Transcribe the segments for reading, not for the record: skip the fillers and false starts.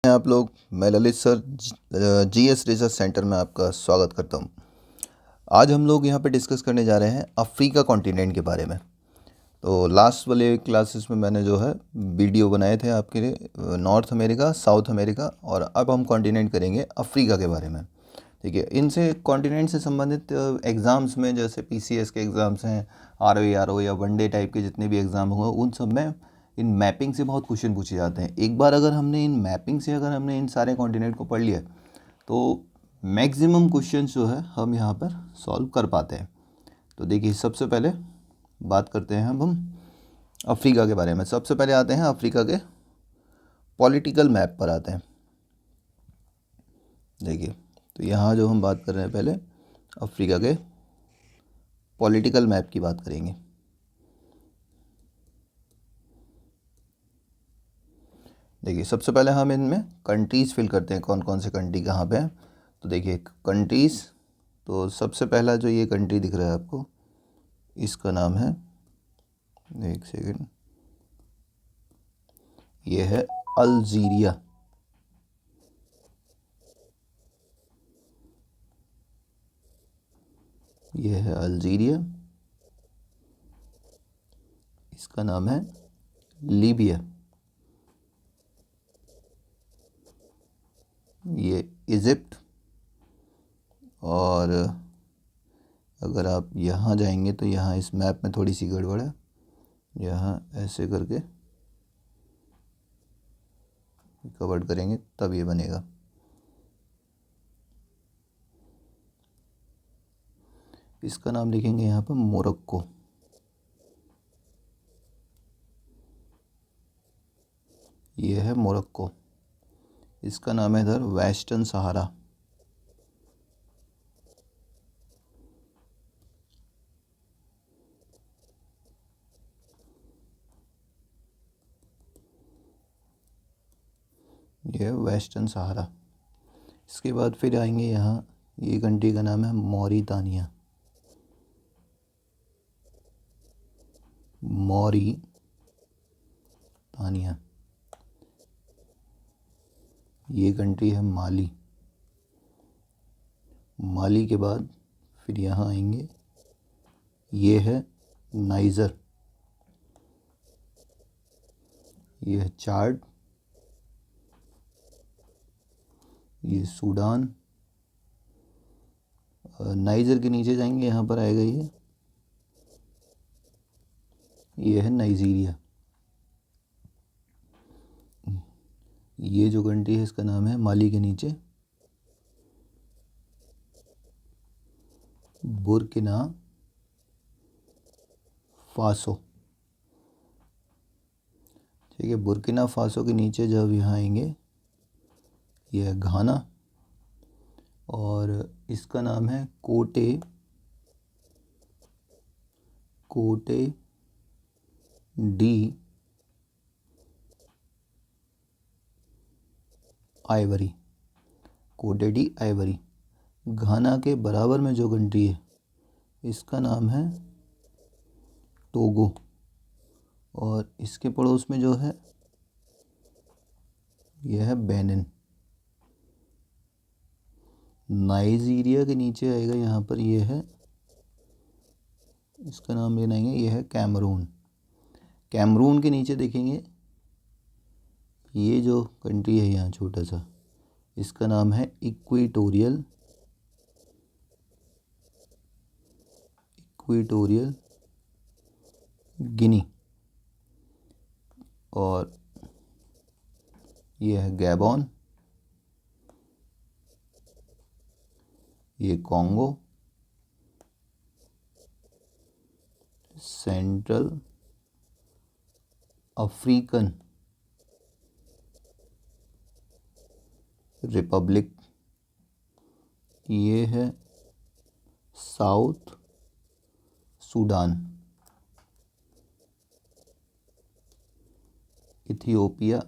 आप लोग, मैं Lalit sir GS research centre में आपका स्वागत करता हूं। आज हम लोग यहां पे डिस्कस करने जा रहे हैं अफ्रीका कॉन्टिनेंट के बारे में। तो लास्ट वाले क्लासेस में मैंने जो है वीडियो बनाए थे आपके लिए नॉर्थ अमेरिका, साउथ अमेरिका, और अब हम कॉन्टिनेंट करेंगे अफ्रीका के बारे में। ठीक है, इनसे कॉन्टिनेंट से संबंधित एग्ज़ाम्स में जैसे पीसीएस के एग्ज़ाम्स हैं, आरओ या वनडे टाइप के जितने भी एग्ज़ाम हुए उन सब में इन मैपिंग से बहुत क्वेश्चन पूछे जाते हैं। एक बार अगर हमने इन मैपिंग से अगर हमने इन सारे कॉन्टिनेंट को पढ़ लिया तो मैक्सिमम क्वेश्चन जो है हम यहाँ पर सॉल्व कर पाते हैं। तो देखिए, सबसे पहले बात करते हैं हम अफ्रीका के बारे में। सबसे पहले आते हैं अफ्रीका के पॉलिटिकल मैप पर आते हैं। देखिए, तो यहाँ जो हम बात कर रहे हैं पहले अफ्रीका के पॉलिटिकल मैप की बात करेंगे। देखिए, सबसे पहले हम इनमें कंट्रीज़ फिल करते हैं, कौन कौन से कंट्री कहाँ पे हैं। तो देखिए कंट्रीज़, तो सबसे पहला जो ये कंट्री दिख रहा है आपको, इसका नाम है, एक सेकेंड, ये है अल्जीरिया। ये है अल्जीरिया। इसका नाम है लीबिया। ये इजिप्ट। और अगर आप यहाँ जाएंगे तो यहाँ इस मैप में थोड़ी सी गड़बड़ है, यहाँ ऐसे करके कवर करेंगे तब ये बनेगा। इसका नाम लिखेंगे यहाँ पर मोरक्को। ये है मोरक्को। इसका नाम है इधर वेस्टर्न सहारा। ये है वेस्टर्न सहारा। इसके बाद फिर आएंगे यहाँ, ये कंट्री का नाम है मॉरितानिया। मॉरितानिया। ये कंट्री है माली। माली के बाद फिर यहाँ आएंगे, ये है नाइजर। ये है चाड। ये सूडान। नाइजर के नीचे जाएंगे, यहाँ पर आएगा ये है नाइजीरिया। ये जो कंट्री है इसका नाम है माली के नीचे बुर्किना फासो। ठीक है, बुर्किना फासो के नीचे जब यहाँ आएंगे, यह है घाना। और इसका नाम है कोटे डी आइवरी। कोटे डी आइवरी। घाना के बराबर में जो कंट्री है इसका नाम है टोगो। और इसके पड़ोस में जो है यह है बेनिन। नाइजीरिया के नीचे आएगा यहाँ पर, यह है, इसका नाम लेना है, यह है कैमरून। कैमरून के नीचे देखेंगे ये जो कंट्री है यहाँ छोटा सा, इसका नाम है इक्वेटोरियल गिनी। और ये है गैबॉन। ये कॉन्गो, सेंट्रल अफ्रीकन रिपब्लिक। ये है साउथ सूडान। इथियोपिया,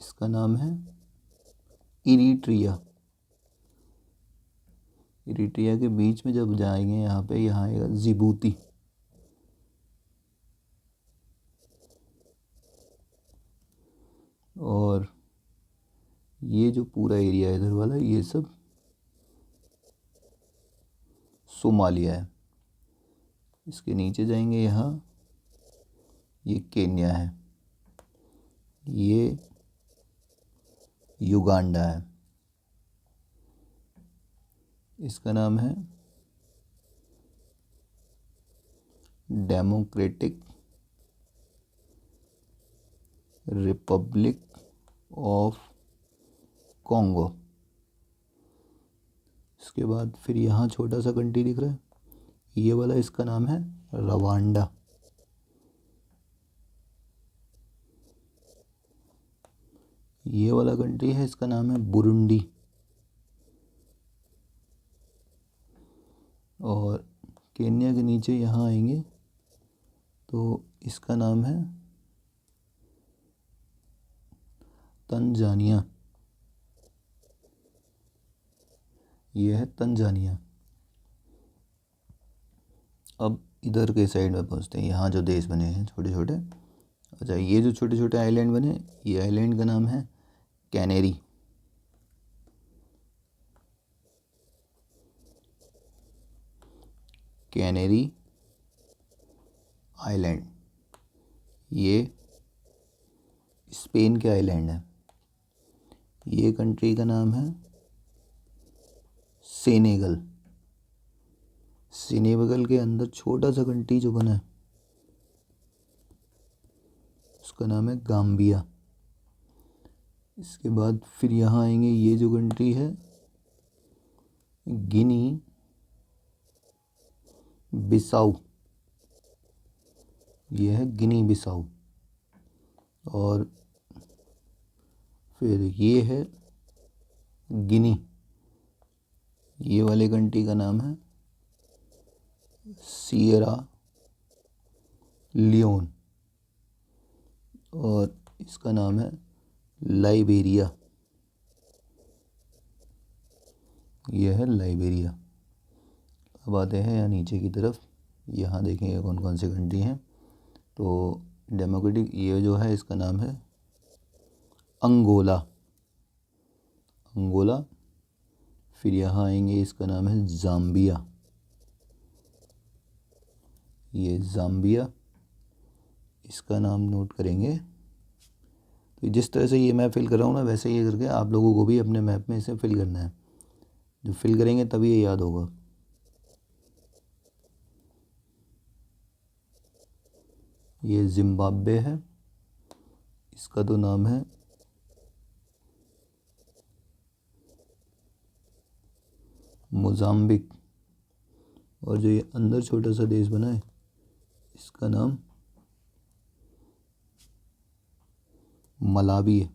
इसका नाम है इरिट्रिया। इरिट्रिया के बीच में जब जाएंगे यहाँ पे, यहाँ आएगा जिबूती। और ये जो पूरा एरिया है इधर वाला, ये सब सोमालिया है। इसके नीचे जाएंगे, यहाँ ये केन्या है, ये युगांडा है, इसका नाम है डेमोक्रेटिक रिपब्लिक ऑफ कॉन्गो। इसके बाद फिर यहाँ छोटा सा कंट्री दिख रहा है, ये वाला, इसका नाम है रवांडा। ये वाला कंट्री है, इसका नाम है बुरुंडी। और केन्या के नीचे यहाँ आएंगे तो इसका नाम है तंजानिया। ये है तंजानिया। अब इधर के साइड में पहुँचते हैं, यहाँ जो देश बने हैं छोटे छोटे। अच्छा, ये जो छोटे छोटे आइलैंड बने, ये आइलैंड का नाम है कैनेरी। कैनेरी आइलैंड, ये स्पेन के आइलैंड है। ये कंट्री का नाम है सेनेगल। सेनेगल के अंदर छोटा सा कंट्री जो बना है उसका नाम है गाम्बिया। इसके बाद फिर यहाँ आएंगे, ये जो कंट्री है गिनी बिसाऊ, ये है गिनी बिसाऊ। और फिर ये है गिनी, ये वाले कंट्री का नाम है सिएरा लियोन। और इसका नाम है लाइबेरिया, यह है लाइबेरिया। अब आते हैं यहाँ नीचे की तरफ, यहाँ देखेंगे कौन कौन से कंट्री हैं। तो डेमोक्रेटिक, ये जो है इसका नाम है अंगोला। अंगोला। फिर यहाँ आएंगे, इसका नाम है ज़ाम्बिया। ये ज़ाम्बिया, इसका नाम नोट करेंगे। तो जिस तरह से ये मैं फिल कर रहा हूँ ना, वैसे ये करके आप लोगों को भी अपने मैप में इसे फिल करना है। जो फिल करेंगे तभी ये याद होगा। ये जिम्बाब्वे है, इसका तो नाम है मोजाम्बिक। और जो ये अंदर छोटा सा देश बना है, इसका नाम मलावी है।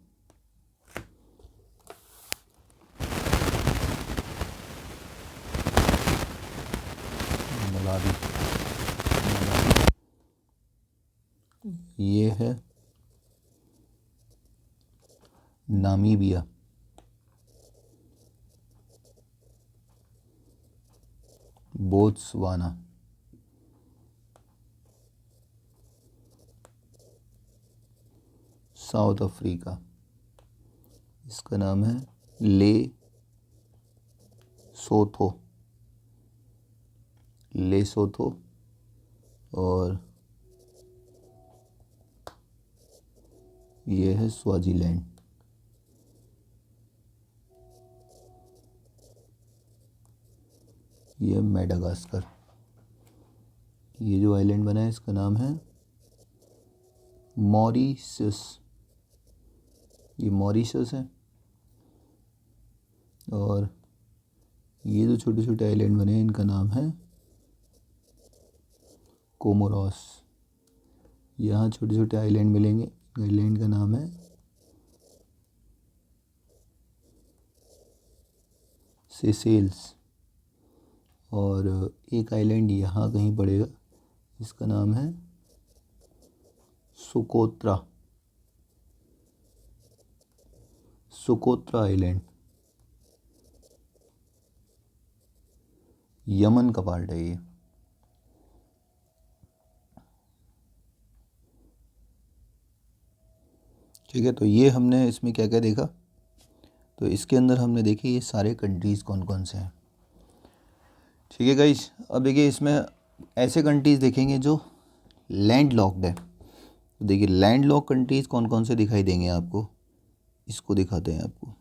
मलावी। ये है नामीबिया। बोत्सवाना। साउथ अफ्रीका, इसका नाम है ले सोथो। ले सोथो। और ये है स्वाजीलैंड। ये मेडागास्कर। ये जो आइलैंड बना है इसका नाम है मॉरिशस। ये मॉरिशस है। और ये जो छोटे छोटे आइलैंड बने हैं इनका नाम है कोमोरोस। यहाँ छोटे छोटे आइलैंड मिलेंगे, आइलैंड का नाम है सेसेल्स। और एक आइलैंड यहाँ कहीं पड़ेगा, इसका नाम है सुकोत्रा। सुकोत्रा आइलैंड यमन का पार्ट है ये। ठीक है, तो ये हमने इसमें क्या क्या देखा। तो इसके अंदर हमने देखे ये सारे कंट्रीज़ कौन कौन से हैं। ठीक है गाइस, अब देखिए इसमें ऐसे कंट्रीज़ देखेंगे जो लैंड लॉक्ड है। तो देखिए लैंड लॉक कंट्रीज़ कौन कौन से दिखाई देंगे आपको, इसको दिखाते हैं आपको।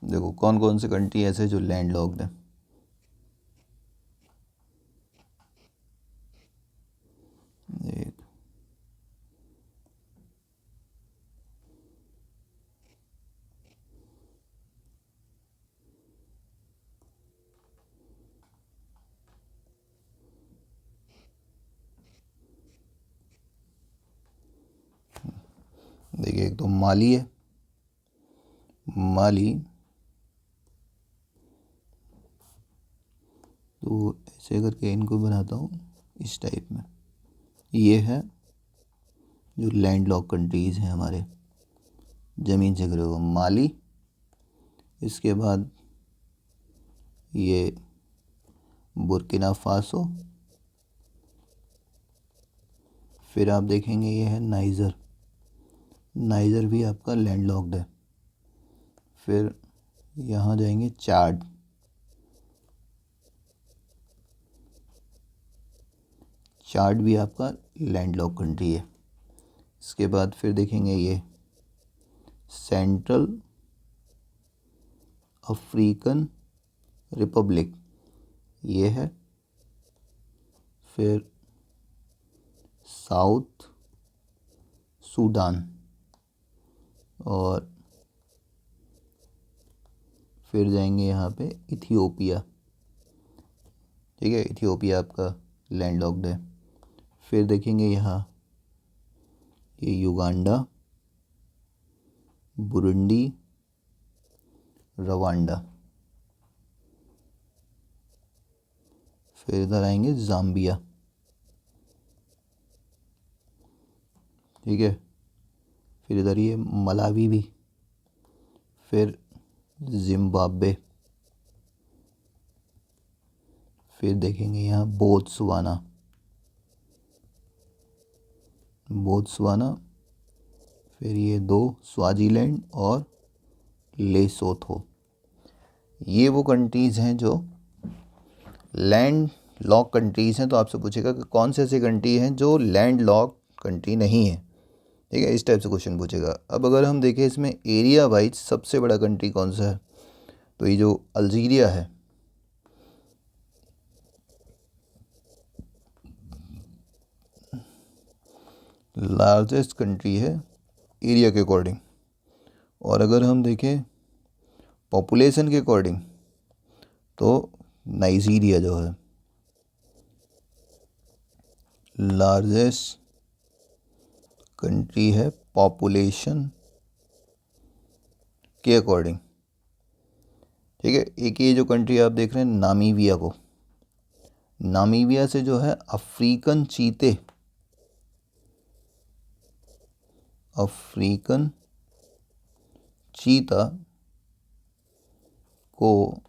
देखो कौन कौन से कंट्री ऐसे जो लैंड लॉक्ड है। एक देखिए, एक तो माली है, माली। तो ऐसे करके इनको बनाता हूँ इस टाइप में। ये है जो लैंड लॉक कंट्रीज़ हैं हमारे, ज़मीन से घिरे हुए, माली। इसके बाद ये बुर्किना फासो। फिर आप देखेंगे ये है नाइजर, नाइजर भी आपका लैंड लॉक्ड है। फिर यहाँ जाएंगे चाड, चाड भी आपका लैंड लॉक कंट्री है। इसके बाद फिर देखेंगे ये सेंट्रल अफ्रीकन रिपब्लिक, ये है। फिर साउथ सूडान, और फिर जाएंगे यहाँ पे इथियोपिया। ठीक है, इथियोपिया आपका लैंड लॉक्ड है। फिर देखेंगे यहाँ ये युगांडा, बुरुंडी, रवांडा। फिर इधर आएंगे जाम्बिया। ठीक है, फिर इधर ये मलावी भी। फिर जिम्बाब्वे। फिर देखेंगे यहाँ बोत्सवाना, बोत्सवाना। फिर ये दो स्वाजीलैंड और लेसोथो। ये वो कंट्रीज़ हैं जो लैंड लॉक कंट्रीज़ हैं। तो आपसे पूछेगा कि कौन से ऐसे कंट्री हैं जो लैंड लॉक कंट्री नहीं है। ठीक है, इस टाइप से क्वेश्चन पूछेगा। अब अगर हम देखें इसमें एरिया वाइज सबसे बड़ा कंट्री कौन सा है, तो ये जो अल्जीरिया है, लार्जेस्ट कंट्री है एरिया के अकॉर्डिंग। और अगर हम देखें पॉपुलेशन के अकॉर्डिंग तो नाइजीरिया जो है लार्जेस्ट कंट्री है पॉपुलेशन के अकॉर्डिंग। ठीक है, एक ये जो कंट्री आप देख रहे हैं नामीबिया को, नामीबिया से जो है अफ्रीकन चीते, अफ्रीकन चीता को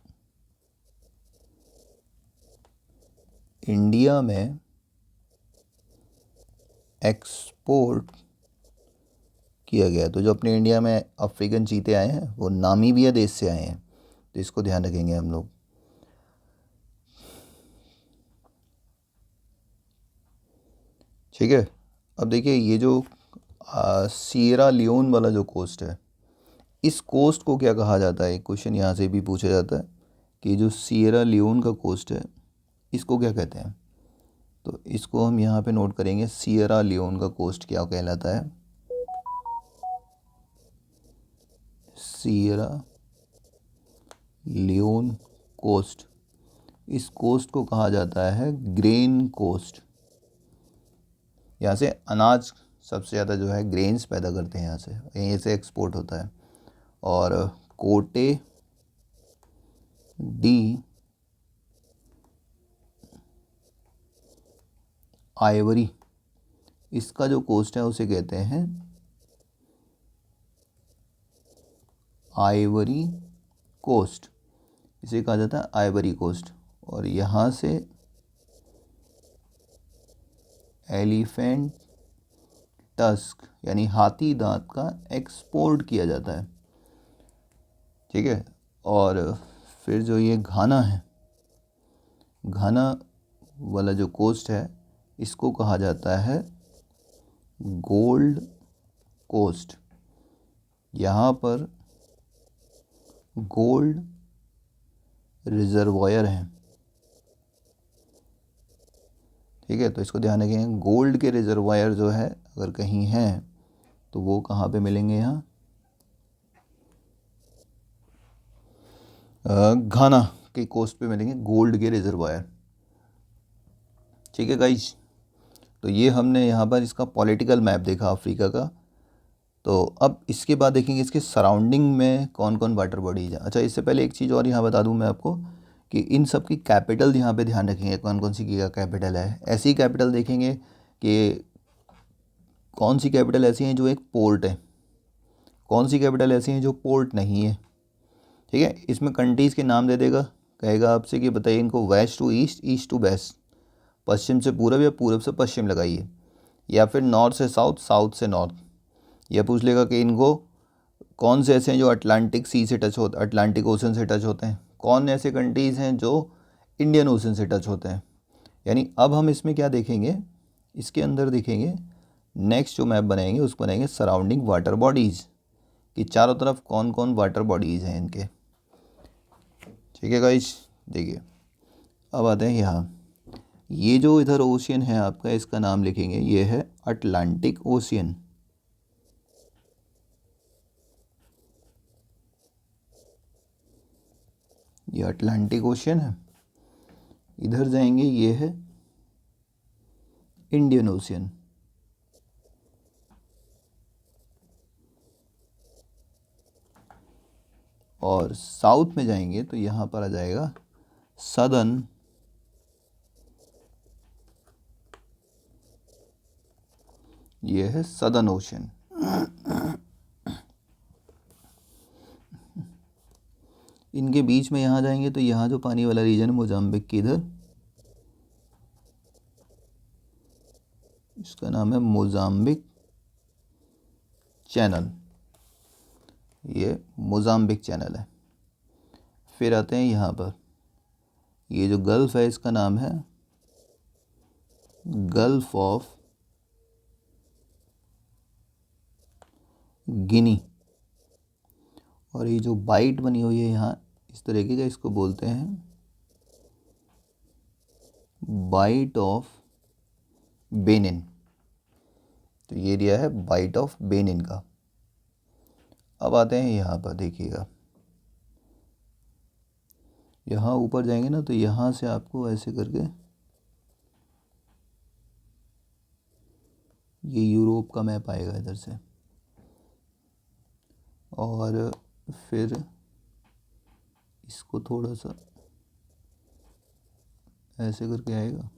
इंडिया में एक्सपोर्ट किया गया। तो जो अपने इंडिया में अफ्रीकन चीते आए हैं वो नामीबिया देश से आए हैं, तो इसको ध्यान रखेंगे हम लोग। ठीक है, अब देखिए ये जो सिएरा लियोन वाला जो कोस्ट है, इस कोस्ट को क्या कहा जाता है, एक क्वेश्चन यहाँ से भी पूछा जाता है कि जो सिएरा लियोन का कोस्ट है इसको क्या कहते हैं। तो इसको हम यहाँ पे नोट करेंगे, सिएरा लियोन का कोस्ट क्या कहलाता है, सिएरा लियोन कोस्ट। इस कोस्ट को कहा जाता है ग्रेन कोस्ट। यहाँ से अनाज सबसे ज़्यादा जो है ग्रेन्स पैदा करते हैं, यहाँ से यहीं से एक्सपोर्ट होता है। और कोटे डी आइवरी, इसका जो कोस्ट है उसे कहते हैं आइवरी कोस्ट, इसे कहा जाता है आइवरी कोस्ट। और यहाँ से एलिफेंट टस्क यानी हाथी दांत का एक्सपोर्ट किया जाता है, ठीक है। और फिर जो ये घाना है, घाना वाला जो कोस्ट है इसको कहा जाता है गोल्ड कोस्ट। यहाँ पर गोल्ड रिजर्वायर हैं, ठीक है। तो इसको ध्यान रखें, गोल्ड के रिजर्वायर जो है अगर कहीं हैं तो वो कहाँ पे मिलेंगे, यहाँ घाना के कोस्ट पे मिलेंगे गोल्ड के रिजर्वायर, ठीक है गाइस। तो ये हमने यहाँ पर इसका पॉलिटिकल मैप देखा अफ्रीका का। तो अब इसके बाद देखेंगे इसके सराउंडिंग में कौन कौन वाटर बॉडीज हैं। अच्छा, इससे पहले एक चीज़ और यहाँ बता दूँ मैं आपको कि इन सब की कैपिटल यहाँ पे ध्यान रखेंगे, कौन कौन सी की कैपिटल है। ऐसी कैपिटल देखेंगे कि कौन सी कैपिटल ऐसी हैं जो एक पोर्ट है, कौन सी कैपिटल ऐसी हैं जो पोर्ट नहीं है, ठीक है। इसमें कंट्रीज़ के नाम दे देगा, कहेगा आपसे कि बताइए इनको west to east, east to west, पश्चिम से पूरब या पूरब से पश्चिम लगाइए, या फिर नॉर्थ से साउथ, साउथ से नॉर्थ। यह पूछ लेगा कि इनको कौन से ऐसे हैं जो अटलांटिक सी से टच होते, अटलांटिक ओशन से टच होते हैं, कौन ऐसे कंट्रीज़ हैं जो इंडियन ओशन से टच होते हैं। यानी अब हम इसमें क्या देखेंगे, इसके अंदर देखेंगे नेक्स्ट जो मैप बनाएंगे उसको बनाएंगे सराउंडिंग वाटर बॉडीज़, कि चारों तरफ कौन कौन वाटर बॉडीज़ हैं इनके, ठीक है गाइस। देखिए अब आते हैं यहाँ, ये जो इधर ओशियन है आपका, इसका नाम लिखेंगे, ये है अटलांटिक ओशियन, ये अटलांटिक ओशियन है। इधर जाएंगे, ये है इंडियन ओशियन, और साउथ में जाएंगे तो यहाँ पर आ जाएगा सदर्न ये है सदर्न ओशन। इनके बीच में यहाँ जाएंगे तो यहाँ जो पानी वाला रीजन है मोजाम्बिक की इधर, इसका नाम है मोजाम्बिक चैनल, ये मोजाम्बिक चैनल है। फिर आते हैं यहाँ पर, ये जो गल्फ़ है इसका नाम है गल्फ़ ऑफ गिनी, और ये जो बाइट बनी हुई है यहाँ इस तरीके का, इसको बोलते हैं बाइट ऑफ बेनिन। तो ये एरिया है बाइट ऑफ बेनिन का। अब आते हैं यहाँ पर, देखिएगा यहाँ ऊपर जाएंगे ना तो यहाँ से आपको ऐसे करके ये यूरोप का मैप आएगा इधर से, और फिर इसको थोड़ा सा ऐसे करके आएगा,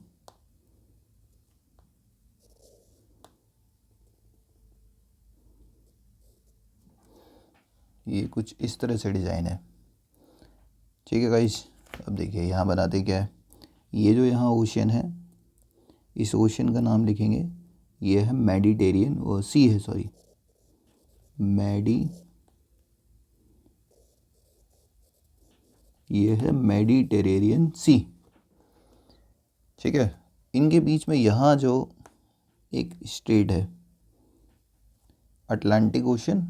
ये कुछ इस तरह से डिज़ाइन है, ठीक है गाइस। अब देखिए यहाँ बनाते क्या है, ये जो यहाँ ओशियन है इस ओशियन का नाम लिखेंगे, ये है मेडिटेरियन, और सी है सॉरी ये है मेडिटेरेनियन सी, ठीक है। इनके बीच में यहाँ जो एक स्टेट है अटलांटिक ओशन,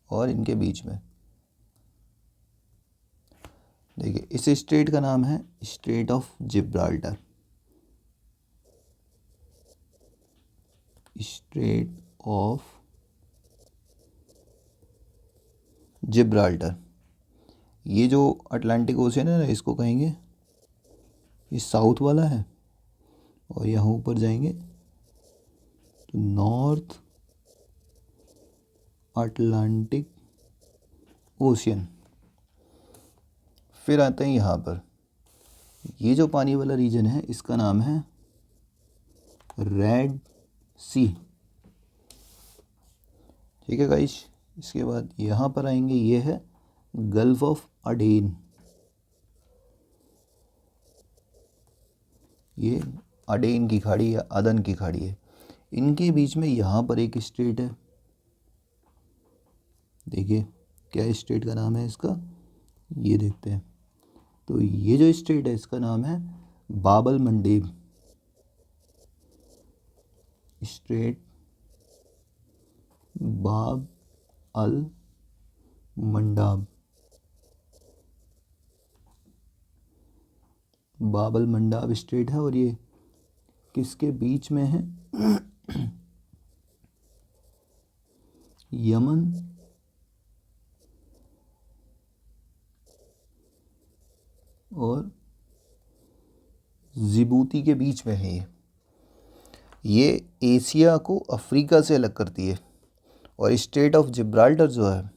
और इनके बीच में देखिए इस स्टेट का नाम है state of Gibraltar, state of Gibraltar. ये जो अटलांटिक ओशन है ना इसको कहेंगे, ये साउथ वाला है, और यहाँ ऊपर जाएंगे तो नॉर्थ अटलांटिक ओशियन। फिर आते हैं यहाँ पर, ये जो पानी वाला रीजन है इसका नाम है रेड सी, ठीक है गाइस। इसके बाद यहाँ पर आएंगे, ये है गल्फ ऑफ अडेन, ये अडेन की खाड़ी या अदन की खाड़ी है। इनके बीच में यहाँ पर एक स्टेट है, देखिए क्या स्टेट का नाम है इसका, ये देखते हैं। तो ये जो स्टेट है इसका नाम है बाबल मंडेब स्टेट, बाब अल मंडाब, बाबल मंडाब स्टेट है। और ये किसके बीच में है? यमन और जिबूती के बीच में है। ये एशिया को अफ्रीका से अलग करती है। और स्टेट ऑफ जिब्राल्टर जो है,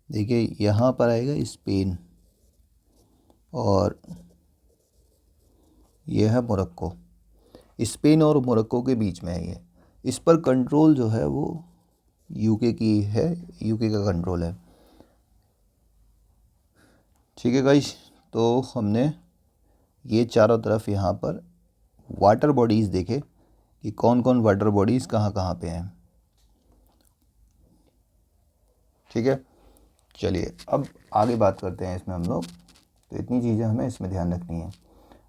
देखिए यहाँ पर आएगा स्पेन, और यह है मोरक्को। स्पेन और मोरक्को के बीच में है ये। इस पर कंट्रोल जो है वो यूके की है, यूके का कंट्रोल है। ठीक है गाइस, तो हमने ये चारों तरफ यहाँ पर वाटर बॉडीज़ देखे कि कौन कौन वाटर बॉडीज़ कहाँ कहाँ पे हैं। ठीक है, चलिए अब आगे बात करते हैं इसमें हम लोग। तो इतनी चीज़ें हमें इसमें ध्यान रखनी है।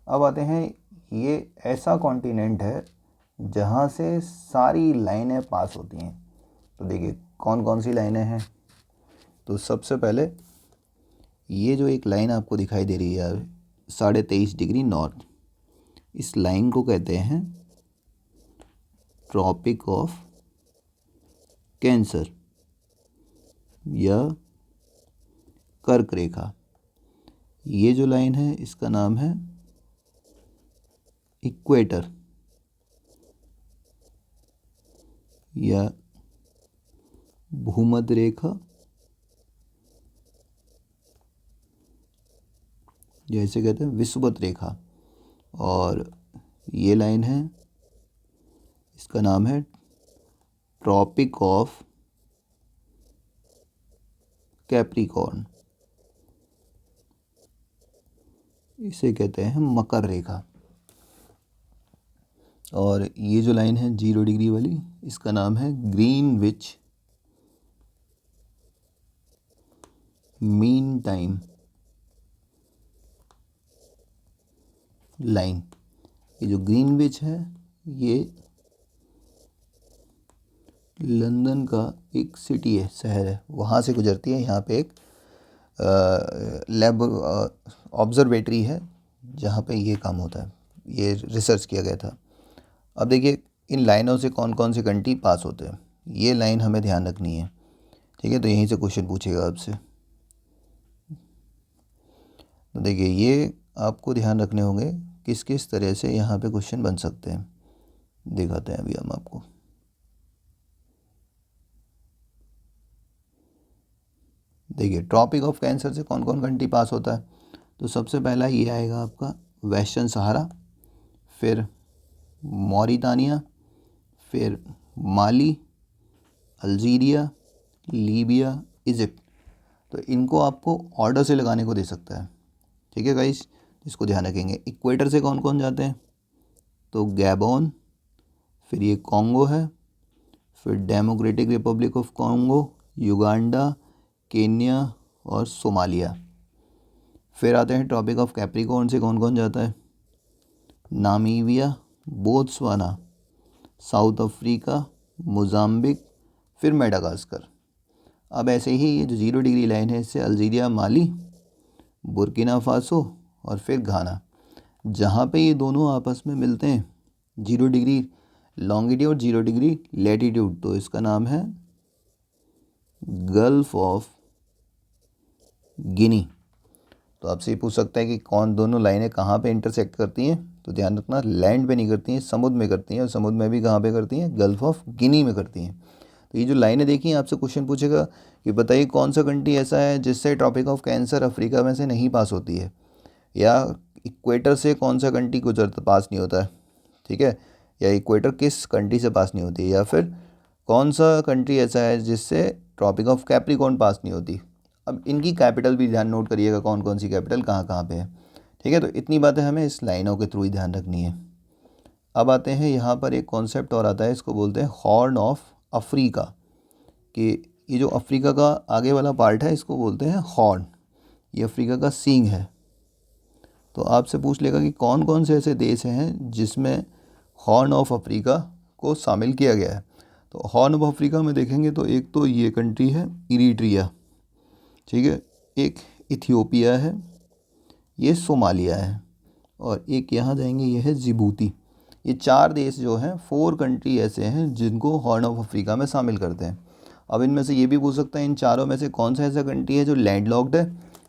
अब आते हैं, ये ऐसा कॉन्टिनेंट है जहाँ से सारी लाइनें पास होती हैं। तो देखिए कौन कौन सी लाइनें हैं। तो सबसे पहले ये जो एक लाइन आपको दिखाई दे रही है 23.5 डिग्री नॉर्थ, इस लाइन को कहते हैं ट्रॉपिक ऑफ कैंसर या कर्क रेखा। ये जो लाइन है इसका नाम है इक्वेटर या भूमध्य रेखा, जैसे कहते हैं विषुवत रेखा। और ये लाइन है, इसका नाम है ट्रॉपिक ऑफ कैप्रिकॉर्न, इसे कहते हैं मकर रेखा। और ये जो लाइन है 0 डिग्री वाली, इसका नाम है ग्रीनविच मीन टाइम लाइन। ये जो ग्रीनविच है ये लंदन का एक सिटी है, शहर है, वहाँ से गुजरती है। यहाँ पे एक लैब ऑब्जर्वेटरी है जहाँ पे ये काम होता है, ये रिसर्च किया गया था। अब देखिए इन लाइनों से कौन कौन से कंट्री पास होते हैं, ये लाइन हमें ध्यान रखनी है। ठीक है, तो यहीं से क्वेश्चन पूछेगा आपसे। तो देखिए ये आपको ध्यान रखने होंगे किस किस तरह से यहाँ पे क्वेश्चन बन सकते हैं, दिखाते हैं अभी हम आपको। देखिए ट्रॉपिक ऑफ कैंसर से कौन कौन कंट्री पास होता है। तो सबसे पहला ये आएगा आपका वेस्टर्न सहारा, फिर मॉरिटानिया, फिर माली, अल्जीरिया, लीबिया, इजिप्ट। तो इनको आपको ऑर्डर से लगाने को दे सकता है। ठीक है गाइस, इसको ध्यान रखेंगे। इक्वेटर से कौन कौन जाते हैं, तो गैबोन, फिर ये कॉन्गो है, फिर democratic Republic of Congo, Uganda, Kenya और सोमालिया। फिर आते हैं ट्रॉपिक ऑफ कैप्रिकॉर्न से कौन कौन जाता है, Namibia, Botswana, south Africa, Mozambique, फिर मेडागास्कर। अब ऐसे ही ये जो 0 डिग्री लाइन है इससे अल्जीरिया, माली, बुर्किना फासो और फिर घाना। जहाँ पे ये दोनों आपस में मिलते हैं 0 डिग्री लॉन्गिट्यूड 0 डिग्री लैटिट्यूड, तो इसका नाम है गल्फ ऑफ गिनी। तो आपसे ये पूछ सकता है कि कौन दोनों लाइनें कहाँ पे इंटरसेक्ट करती हैं। तो ध्यान रखना लैंड पे नहीं करती हैं, समुद्र में करती हैं। और समुद्र में भी कहाँ पे करती हैं, गल्फ ऑफ गिनी में करती हैं। तो ये जो लाइनें देखी हैं आपसे क्वेश्चन पूछेगा कि बताइए कौन सा कंट्री ऐसा है जिससे ट्रॉपिक ऑफ कैंसर अफ्रीका में से नहीं पास होती है, या इक्वेटर से कौन सा कंट्री गुजरता पास नहीं होता है। ठीक है, या इक्वेटर किस कंट्री से पास नहीं होती है, या फिर कौन सा कंट्री ऐसा है जिससे ट्रॉपिक ऑफ कैप्रिकॉर्न पास नहीं होती। अब इनकी कैपिटल भी ध्यान नोट करिएगा, कौन कौन सी कैपिटल कहाँ कहाँ पे है। ठीक है, तो इतनी बातें हमें इस लाइनों के थ्रू ही ध्यान रखनी है। अब आते हैं यहाँ पर एक कॉन्सेप्ट और आता है, इसको बोलते हैं हॉर्न ऑफ अफ्रीका, कि ये जो अफ्रीका का आगे वाला पार्ट है इसको बोलते हैं हॉर्न, ये अफ्रीका का सींग है। तो आपसे पूछ लेगा कि कौन कौन से ऐसे देश हैं जिसमें हॉर्न ऑफ अफ्रीका को शामिल किया गया है। तो हॉर्न ऑफ अफ्रीका में देखेंगे तो एक तो ये कंट्री है इरिट्रिया, ठीक है, एक इथियोपिया है, ये सोमालिया है, और एक यहाँ जाएंगे ये है जिबूती। ये 4 देश जो हैं, 4 कंट्री ऐसे हैं जिनको हॉर्न ऑफ अफ्रीका में शामिल करते हैं। अब इनमें से ये भी पूछ सकता है इन चारों में से कौन सा ऐसा कंट्री है जो लैंडलॉक्ड है।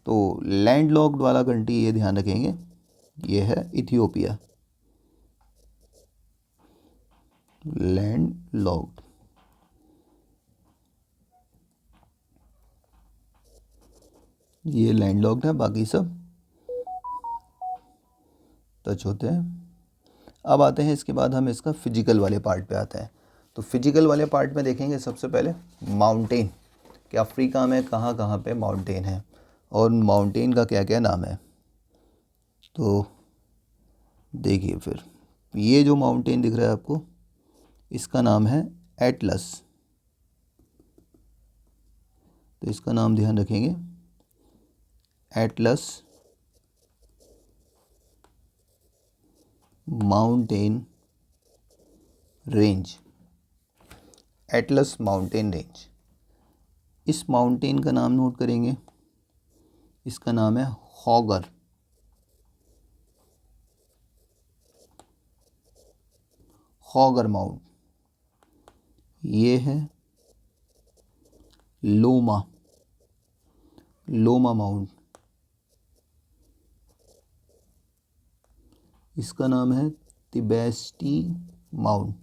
तो लैंडलॉक्ड वाला कंट्री ये ध्यान रखेंगे, ये है इथियोपिया, लैंडलॉक्ड। ये लैंडलॉक्ड है, बाकी सब टच होते हैं। अब आते हैं इसके बाद हम इसका फिजिकल वाले पार्ट पे आते हैं। तो फिजिकल वाले पार्ट में देखेंगे सबसे पहले माउंटेन, कि अफ्रीका में कहाँ कहाँ पे माउंटेन है और माउंटेन का क्या क्या नाम है। तो देखिए फिर, ये जो माउंटेन दिख रहा है आपको, इसका नाम है एटलस। तो इसका नाम ध्यान रखेंगे, Atlas mountain range, Atlas mountain range. इस माउंटेन का नाम नोट करेंगे, इसका नाम है हॉगर, हॉगर माउंट। ये है लोमा, लोमा माउंट, इसका नाम है तिबेस्टी माउंट।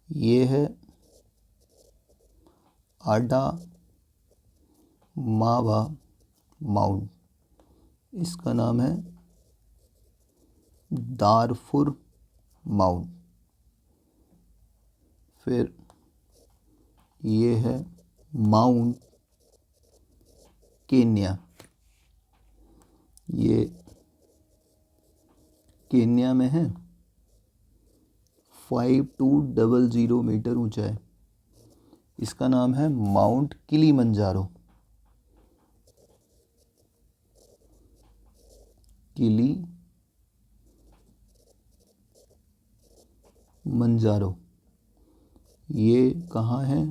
ये है आडा मावा माउंट, इसका नाम है दारफुर माउंट। फिर ये है माउंट केन्या, ये केन्या में है, 5200 मीटर ऊंचा है, इसका नाम है माउंट किलीमंजारो, किलीमंजारो। ये कहाँ है,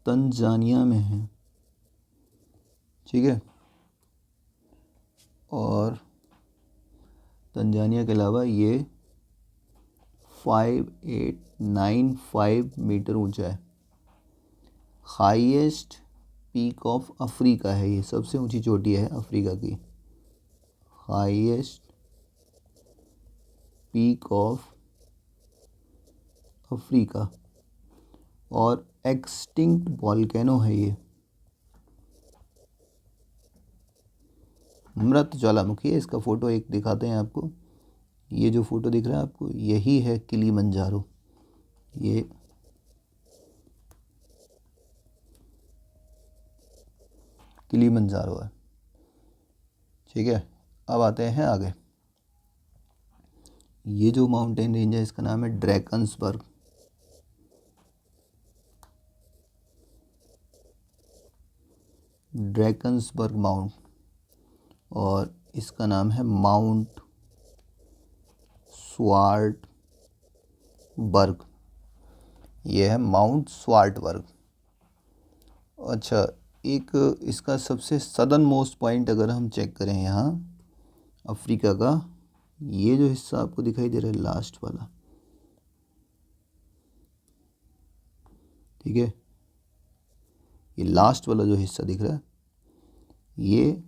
तंजानिया में है, ठीक है। और तंजानिया के अलावा ये 5895 मीटर ऊंचा है, हाईएस्ट पीक ऑफ अफ्रीका है, ये सबसे ऊंची चोटी है अफ्रीका की, हाईएस्ट पीक ऑफ अफ्रीका। और एक्सटिंक्ट वॉल्केनो है ये, मृत ज्वालामुखी है। इसका फ़ोटो एक दिखाते हैं आपको, ये जो फ़ोटो दिख रहा है आपको, यही है किलीमंजारो, ये किलीमंजारो है, ठीक है। अब आते हैं आगे, ये जो माउंटेन रेंज है इसका नाम है ड्रैकन्सबर्ग, ड्रैकन्सबर्ग माउंट, और इसका नाम है माउंट स्वार्टबर्ग, ये है माउंट स्वार्टबर्ग। अच्छा, एक इसका सबसे सदर्न मोस्ट पॉइंट अगर हम चेक करें यहाँ अफ्रीका का, ये जो हिस्सा आपको दिखाई दे रहा है लास्ट वाला, ठीक है, ये लास्ट वाला जो हिस्सा दिख रहा है, ये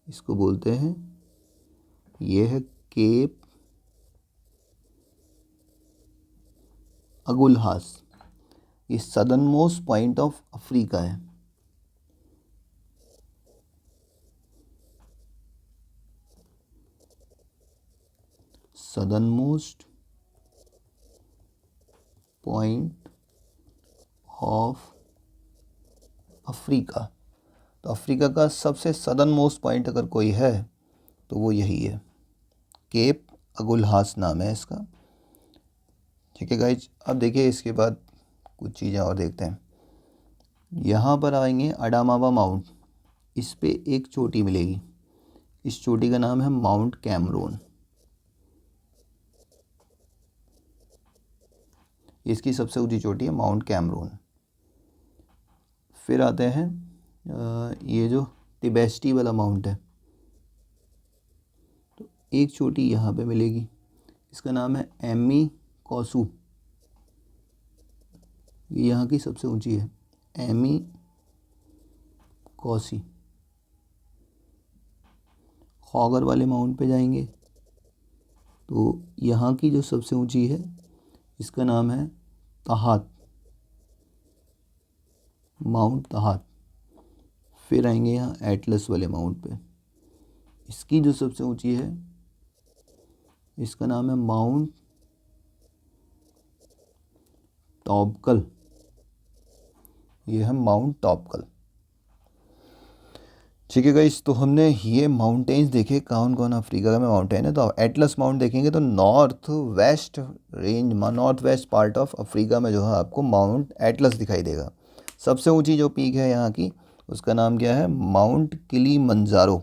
इसको बोलते हैं, ये है केप अगुलहास, ये southern most point of Africa है। Southern most point of Africa. तो अफ्रीका का सबसे सदर्न मोस्ट पॉइंट अगर कोई है तो वो यही है, केप अगुलहास नाम है इसका, ठीक है गाइज, अब देखिए इसके बाद कुछ चीज़ें और देखते हैं। यहाँ पर आएंगे अडामावा माउंट, इस पे एक चोटी मिलेगी, इस चोटी का नाम है माउंट कैमरून। इसकी सबसे ऊंची चोटी है माउंट कैमरून। फिर आते हैं ये जो टिबेस्टी वाला माउंट है, तो एक चोटी यहाँ पे मिलेगी, इसका नाम है एमी कॉसू। ये यहाँ की सबसे ऊंची है, एमी कॉसी। खौगर वाले माउंट पे जाएंगे तो यहाँ की जो सबसे ऊंची है इसका नाम है तहात, माउंट तहात। फिर आएंगे यहाँ एटलस वाले माउंट पे, इसकी जो सबसे ऊंची है इसका नाम है माउंट टॉबकल, ये है माउंट टॉबकल। ठीक है गाइस, तो हमने ये माउंटेन्स देखे कौन कौन अफ्रीका में माउंटेन है। तो एटलस माउंट देखेंगे तो north west range, north west part of Africa में जो है आपको माउंट एटलस दिखाई देगा। सबसे ऊंची जो पीक है यहाँ की उसका नाम क्या है, माउंट किलीमंजारो।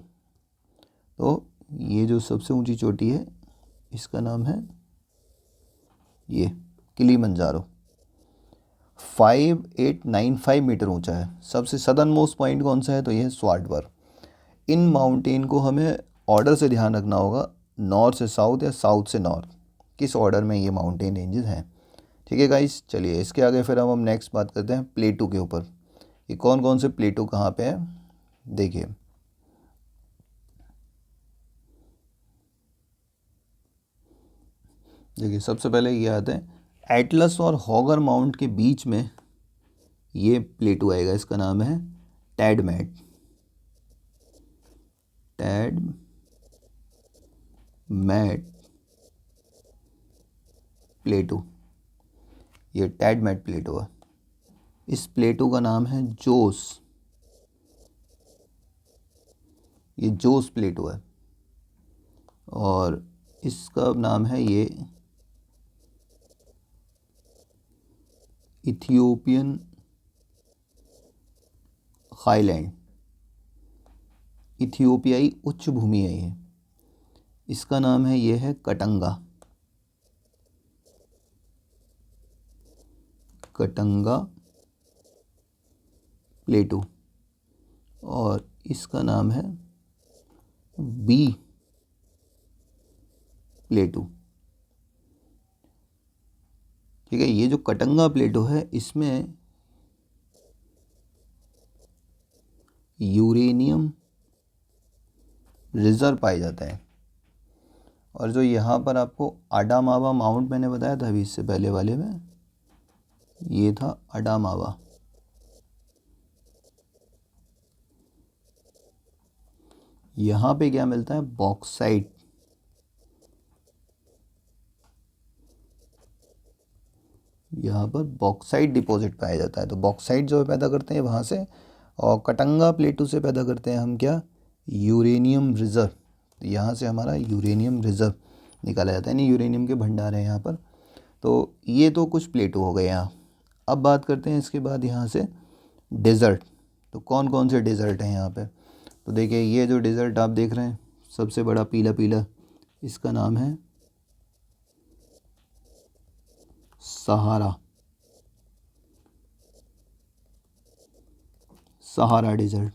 तो ये जो सबसे ऊंची चोटी है इसका नाम है ये किलीमंजारो, 5895 मीटर ऊंचा है। सबसे सदर्न मोस्ट पॉइंट कौन सा है, तो ये है स्वार्टबर्ग। इन माउंटेन को हमें ऑर्डर से ध्यान रखना होगा, नॉर्थ से साउथ या साउथ से नॉर्थ, किस ऑर्डर में ये माउंटेन रेंजेस हैं। ठीक है गाइस, चलिए इसके आगे फिर हम नेक्स्ट बात करते हैं प्लेटू के ऊपर। ये कौन कौन से प्लेटू कहाँ पे है देखिए। देखिए सबसे पहले ये आते हैं एटलस और हॉगर माउंट के बीच में ये प्लेटू आएगा, इसका नाम है टैडमैट, टैडमैट प्लेटू। ये टैडमैट प्लेटू है। इस प्लेटू का नाम है जोस, ये जोस प्लेटू है। और इसका नाम है ये इथियोपियन हाईलैंड, इथियोपियाई उच्च भूमि है ये। इसका नाम है ये है कटंगा, कटंगा प्लेटू। और इसका नाम है बी प्लेटू। ठीक है, ये जो कटंगा प्लेटू है इसमें यूरेनियम रिजर्व पाए जाता है। और जो यहाँ पर आपको अडामावा माउंट मैंने बताया था अभी इससे पहले वाले में, ये था अडामावा। यहाँ पे क्या मिलता है, बॉक्साइट। यहाँ पर बॉक्साइट डिपॉजिट पाया जाता है। तो बॉक्साइट जो पैदा करते हैं वहाँ से, और कटंगा प्लेटू से पैदा करते हैं हम क्या, यूरेनियम रिजर्व। तो यहाँ से हमारा यूरेनियम रिजर्व निकाला जाता है, यानी यूरेनियम के भंडार हैं यहाँ पर। तो ये तो कुछ प्लेटू हो गए यहाँ। अब बात करते हैं इसके बाद यहाँ से डेज़र्ट। तो कौन कौन से डेज़र्ट हैं यहाँ पे, तो देखिए ये जो डेज़र्ट आप देख रहे हैं सबसे बड़ा पीला पीला, इसका नाम है Sahara, Sahara desert.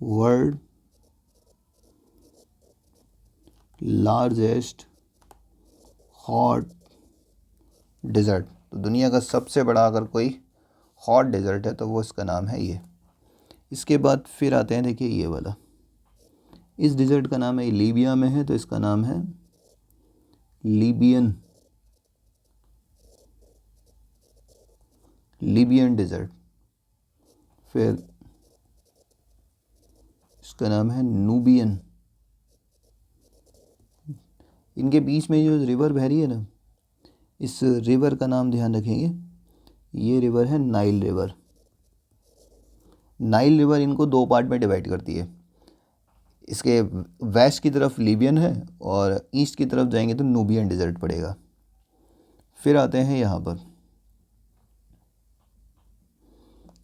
World largest hot desert, तो दुनिया का सबसे बड़ा अगर कोई हॉट डेज़र्ट है तो वो इसका नाम है ये। इसके बाद फिर आते हैं देखिए ये वाला, इस डेज़र्ट का नाम है, लीबिया में है तो इसका नाम है लीबियन डेज़र्ट। फिर इसका नाम है नूबियन। इनके बीच में जो रिवर बह रही है ना, इस रिवर का नाम ध्यान रखेंगे, ये रिवर है नाइल रिवर। नाइल रिवर इनको दो पार्ट में डिवाइड करती है, इसके वेस्ट की तरफ लीबियन है और ईस्ट की तरफ जाएंगे तो नूबियन डेज़र्ट पड़ेगा। फिर आते हैं यहाँ पर,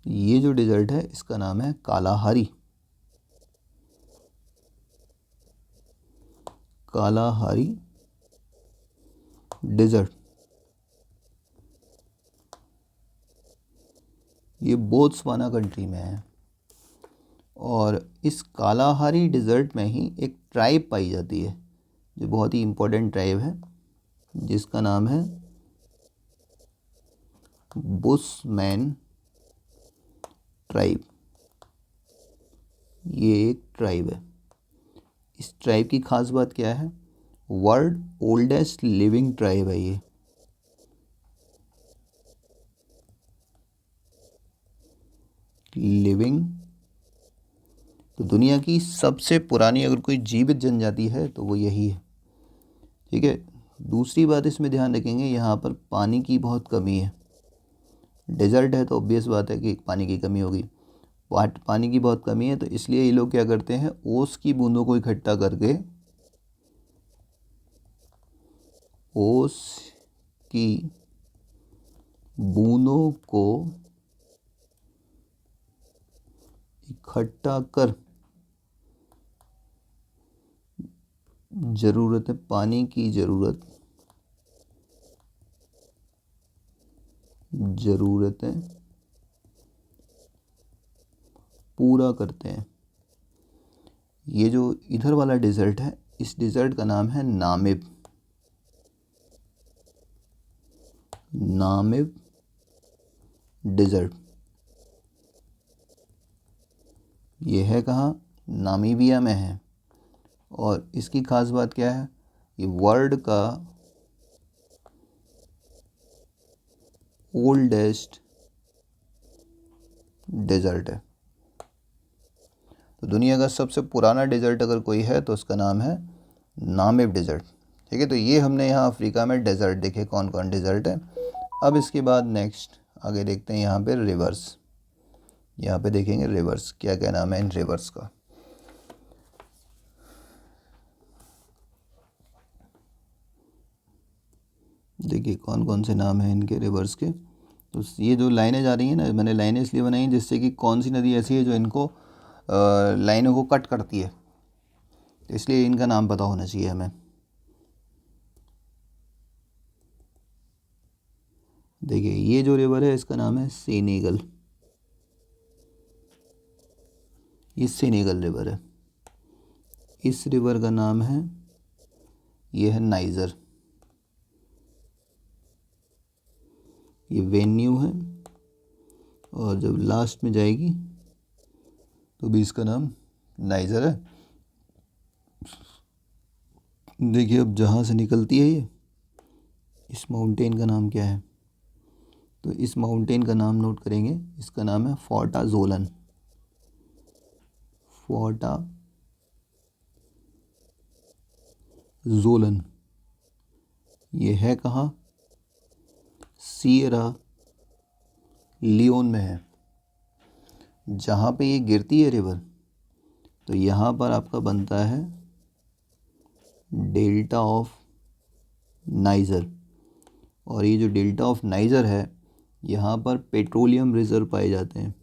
ये जो डेजर्ट है इसका नाम है कालाहारी। कालाहारी डेजर्ट, ये बोत्सवाना कंट्री में है। और इस कालाहारी डेजर्ट में ही एक ट्राइब पाई जाती है जो बहुत ही इम्पोर्टेंट ट्राइब है, जिसका नाम है बुशमैन ट्राइब। ये एक ट्राइब है। इस ट्राइब की खास बात क्या है? वर्ल्ड ओल्डेस्ट लिविंग ट्राइब है ये। लिविंग, तो दुनिया की सबसे पुरानी अगर कोई जीवित जनजाति है तो वो यही है। ठीक है। दूसरी बात इसमें ध्यान रखेंगे, यहाँ पर पानी की बहुत कमी है। डेजर्ट है तो ऑब्वियस बात है कि पानी की कमी होगी। पानी की बहुत कमी है, तो इसलिए ये लोग क्या करते हैं, ओस की बूंदों को इकट्ठा करके, ओस की बूंदों को इकट्ठा कर, ज़रूरत है पानी की ज़रूरतें पूरा करते हैं। ये जो इधर वाला डेजर्ट है, इस डेजर्ट का नाम है नामिब। Namib desert. ये है कहाँ? नामीबिया में है। और इसकी खास बात क्या है? ये वर्ल्ड का ओल्डेस्ट डेजर्ट है। तो दुनिया का सबसे पुराना डेजर्ट अगर कोई है तो उसका नाम है नामिब डेजर्ट। ठीक है। तो ये हमने यहाँ अफ्रीका में डेजर्ट देखे, कौन कौन डेजर्ट है। अब इसके बाद नेक्स्ट आगे देखते हैं यहाँ पे रिवर्स। यहाँ पे देखेंगे रिवर्स, क्या क्या नाम है इन रिवर्स का। देखिए कौन कौन से नाम हैं इनके रिवर्स के। तो ये जो लाइनें जा रही हैं ना, मैंने लाइनें इसलिए बनाई जिससे कि कौन सी नदी ऐसी है जो इनको लाइनों को कट करती है, तो इसलिए इनका नाम पता होना चाहिए हमें। देखिए ये जो रिवर है इसका नाम है सेनेगल। ये सेनेगल रिवर है। इस रिवर का नाम है, ये है नाइजर। ये वेन्यू है, और जब लास्ट में जाएगी तो भी इसका नाम नाइजर है। देखिए अब जहाँ से निकलती है ये, इस माउंटेन का नाम क्या है? तो इस माउंटेन का नाम नोट करेंगे, इसका नाम है फोर्टा जोलन। फोर्टा जोलन। ये है कहाँ? सिएरा लियोन में है। जहाँ पे ये गिरती है रिवर, तो यहाँ पर आपका बनता है डेल्टा ऑफ नाइजर। और ये जो डेल्टा ऑफ नाइजर है, यहाँ पर पेट्रोलियम रिजर्व पाए जाते हैं।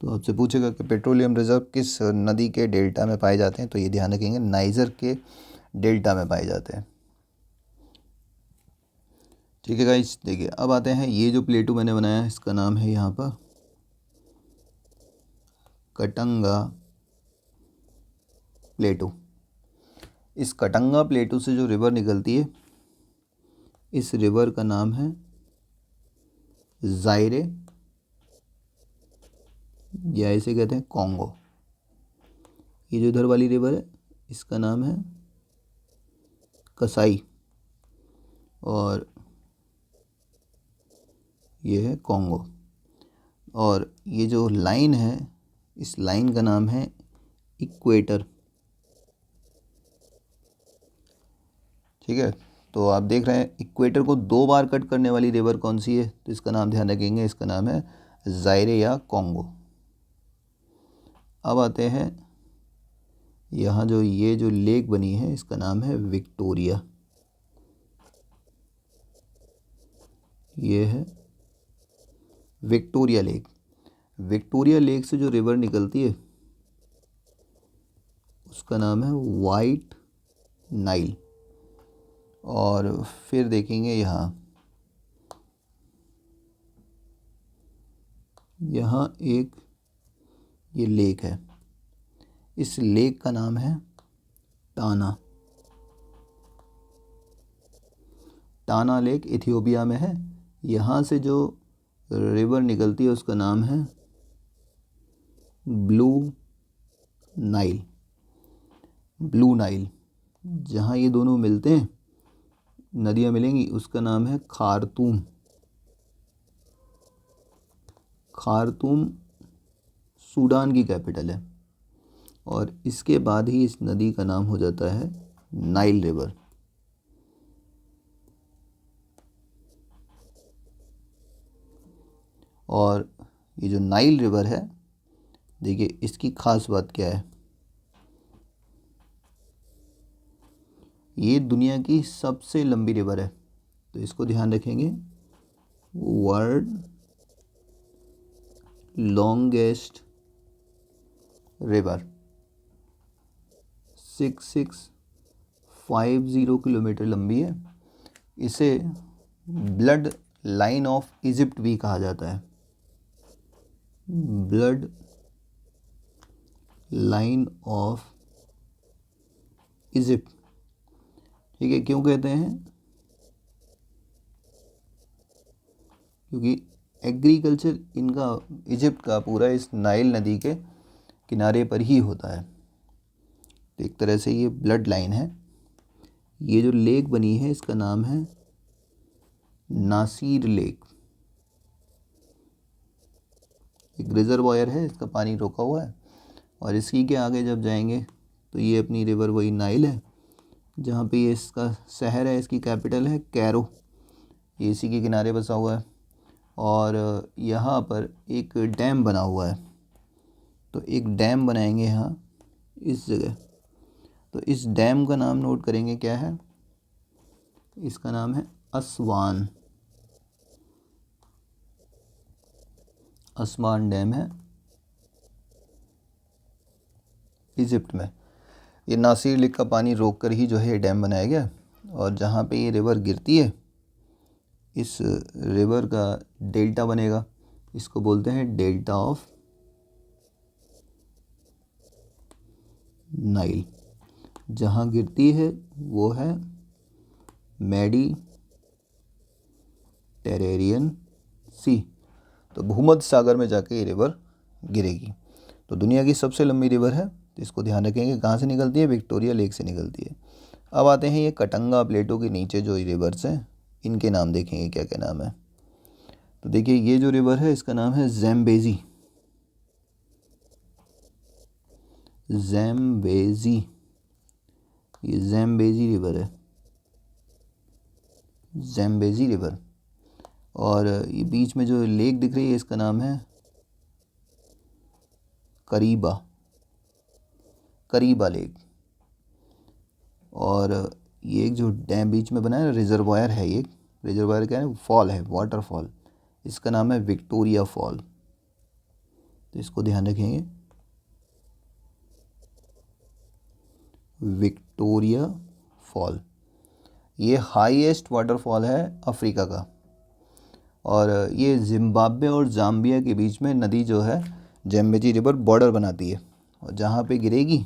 तो आपसे पूछेगा कि पेट्रोलियम रिजर्व किस नदी के डेल्टा में पाए जाते हैं, तो ये ध्यान रखेंगे नाइजर के डेल्टा में पाए जाते हैं। ठीक है गाइस। देखिए अब आते हैं, ये जो प्लेटू मैंने बनाया है इसका नाम है यहाँ पर कटंगा प्लेटू। इस कटंगा प्लेटू से जो रिवर निकलती है, इस रिवर का नाम है जायरे, या इसे कहते हैं कॉन्गो। ये जो इधर वाली रिवर है इसका नाम है कसाई, और ये है कॉन्गो। और ये जो लाइन है, इस लाइन का नाम है इक्वेटर। ठीक है। तो आप देख रहे हैं इक्वेटर को 2 बार कट करने वाली रिवर कौन सी है, तो इसका नाम ध्यान रखेंगे, इसका नाम है जायरे या कॉन्गो। अब आते हैं यहाँ जो ये जो लेक बनी है इसका नाम है विक्टोरिया। ये है विक्टोरिया लेक। विक्टोरिया लेक से जो रिवर निकलती है उसका नाम है वाइट नाइल। और फिर देखेंगे यहाँ एक ये लेक है, इस लेक का नाम है टाना। टाना लेक इथियोपिया में है। यहाँ से जो रिवर निकलती है उसका नाम है ब्लू नाइल। Blue Nile. जहाँ ये दोनों मिलते हैं, नदियाँ मिलेंगी, उसका नाम है खारतूम। खारतूम सूडान की कैपिटल है। और इसके बाद ही इस नदी का नाम हो जाता है नाइल रिवर। और ये जो नाइल रिवर है, देखिए इसकी ख़ास बात क्या है। ये दुनिया की सबसे लंबी रिवर है, तो इसको ध्यान रखेंगे। वर्ल्ड लॉन्गेस्ट रिवर 6650 किलोमीटर लंबी है। इसे ब्लड लाइन ऑफ इजिप्ट भी कहा जाता है। ब्लड लाइन ऑफ इजिप्ट, ठीक है। क्यों कहते हैं? क्योंकि एग्रीकल्चर इनका, इजिप्ट का पूरा इस नाइल नदी के किनारे पर ही होता है। तो एक तरह से ये ब्लड लाइन है। ये जो लेक बनी है इसका नाम है नासिर लेक। एक रिजर्वायर है, इसका पानी रोका हुआ है। और इसी के आगे जब जाएंगे तो ये अपनी रिवर वही नाइल है, जहाँ पे ये इसका शहर है, इसकी कैपिटल है कैरो। ये इसी के किनारे बसा हुआ है। और यहाँ पर एक डैम बना हुआ है। तो एक डैम बनाएंगे यहाँ इस जगह। तो इस डैम का नाम नोट करेंगे, क्या है? इसका नाम है असवान। असवान डैम है इजिप्ट में। ये नासिर लेक का पानी रोक कर ही जो है ये डैम बनाया गया। और जहाँ पे ये रिवर गिरती है, इस रिवर का डेल्टा बनेगा। इसको बोलते हैं डेल्टा ऑफ नाइल। जहाँ गिरती है वो है मेडिटेरेनियन सी। तो भूमध्य सागर में जाके ये रिवर गिरेगी। तो दुनिया की सबसे लंबी रिवर है, तो इसको ध्यान रखेंगे। कहाँ से निकलती है? विक्टोरिया लेक से निकलती है। अब आते हैं ये कटंगा प्लेटों के नीचे जो रिवर्स हैं, इनके नाम देखेंगे क्या क्या नाम है। तो देखिए ये जो रिवर है इसका नाम है ज़ैम्बेज़ी। ज़ैम्बेज़ी, ये ज़ैम्बेज़ी रिवर है, ज़ैम्बेज़ी रिवर। और ये बीच में जो लेक दिख रही है इसका नाम है करीबा, करीबा लेक। और ये एक जो डैम बीच में बना है, रिजर्वायर है। ये रिजर्वायर क्या है? फॉल है, वाटरफॉल। इसका नाम है विक्टोरिया फॉल। तो इसको ध्यान रखेंगे, विक्टोरिया फॉल। ये हाईएस्ट वाटरफॉल है अफ्रीका का। और ये जिम्बाब्वे और जाम्बिया के बीच में नदी जो है ज़ैम्बेज़ी रिवर बॉर्डर बनाती है। और जहाँ पे गिरेगी